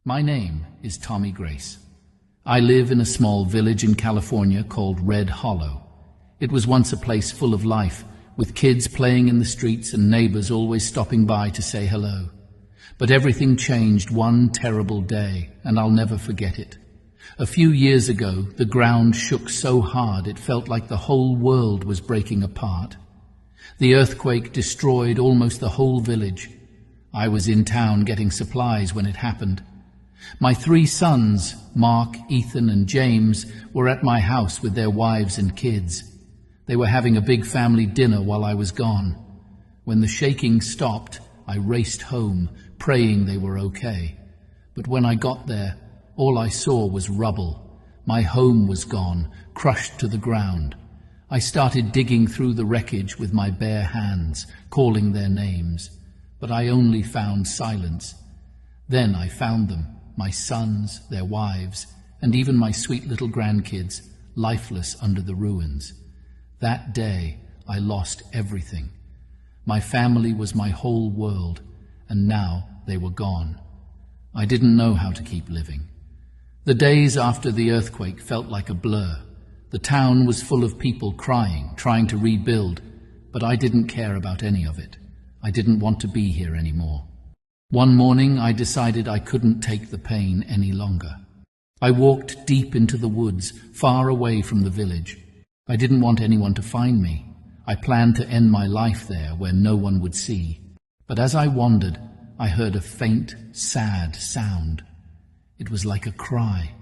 My name is Tommy Grace. I live in a small village in California called Red Hollow. It was once a place full of life, with kids playing in the streets and neighbors always stopping by to say hello. But everything changed one terrible day, and I'll never forget it. A few years ago, the ground shook so hard it felt like the whole world was breaking apart. The earthquake destroyed almost the whole village. I was in town getting supplies when it happened. My 3 sons, Mark, Ethan, and James, were at my house with their wives and kids. They were having a big family dinner while I was gone. When the shaking stopped, I raced home, praying they were okay. But when I got there, all I saw was rubble. My home was gone, crushed to the ground. I started digging through the wreckage with my bare hands, calling their names. But I only found silence. Then I found them, my sons, their wives, and even my sweet little grandkids, lifeless under the ruins. That day, I lost everything. My family was my whole world, and now they were gone. I didn't know how to keep living. The days after the earthquake felt like a blur. The town was full of people crying, trying to rebuild, but I didn't care about any of it. I didn't want to be here anymore. One morning, I decided I couldn't take the pain any longer. I walked deep into the woods, far away from the village. I didn't want anyone to find me. I planned to end my life there where no one would see. But as I wandered, I heard a faint, sad sound. It was like a cry.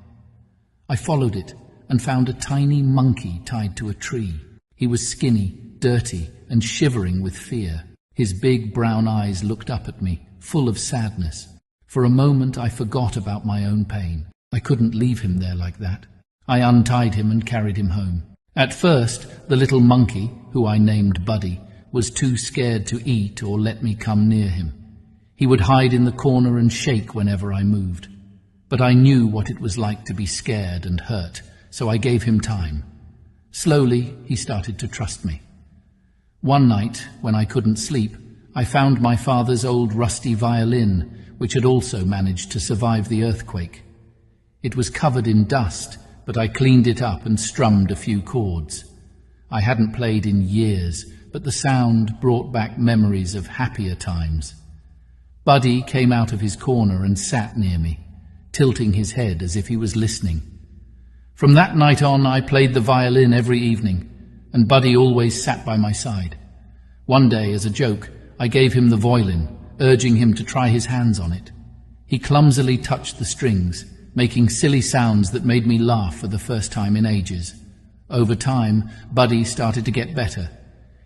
I followed it and found a tiny monkey tied to a tree. He was skinny, dirty, and shivering with fear. His big brown eyes looked up at me, full of sadness. For a moment I forgot about my own pain. I couldn't leave him there like that. I untied him and carried him home. At first, the little monkey, who I named Buddy, was too scared to eat or let me come near him. He would hide in the corner and shake whenever I moved. But I knew what it was like to be scared and hurt, so I gave him time. Slowly, he started to trust me. One night, when I couldn't sleep, I found my father's old rusty violin, which had also managed to survive the earthquake. It was covered in dust, but I cleaned it up and strummed a few chords. I hadn't played in years, but the sound brought back memories of happier times. Buddy came out of his corner and sat near me, tilting his head as if he was listening. From that night on, I played the violin every evening, and Buddy always sat by my side. One day, as a joke, I gave him the violin, urging him to try his hands on it. He clumsily touched the strings, making silly sounds that made me laugh for the first time in ages. Over time, Buddy started to get better.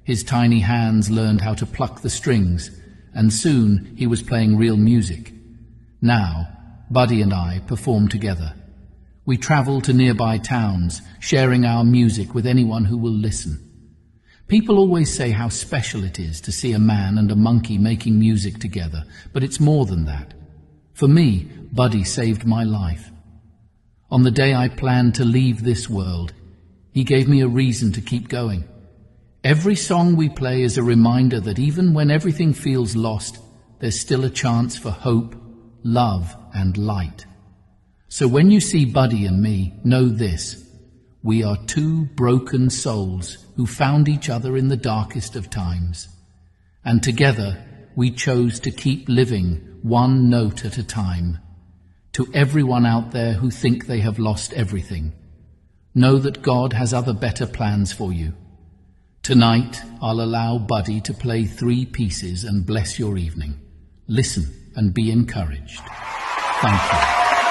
His tiny hands learned how to pluck the strings, and soon he was playing real music. Now, Buddy and I perform together. We travel to nearby towns, sharing our music with anyone who will listen. People always say how special it is to see a man and a monkey making music together, but it's more than that. For me, Buddy saved my life. On the day I planned to leave this world, he gave me a reason to keep going. Every song we play is a reminder that even when everything feels lost, there's still a chance for hope, love, and light. So when you see Buddy and me, know this: we are 2 broken souls who found each other in the darkest of times. And together, we chose to keep living one note at a time. To everyone out there who think they have lost everything, know that God has other better plans for you. Tonight, I'll allow Buddy to play 3 pieces and bless your evening. Listen and be encouraged. Thank you.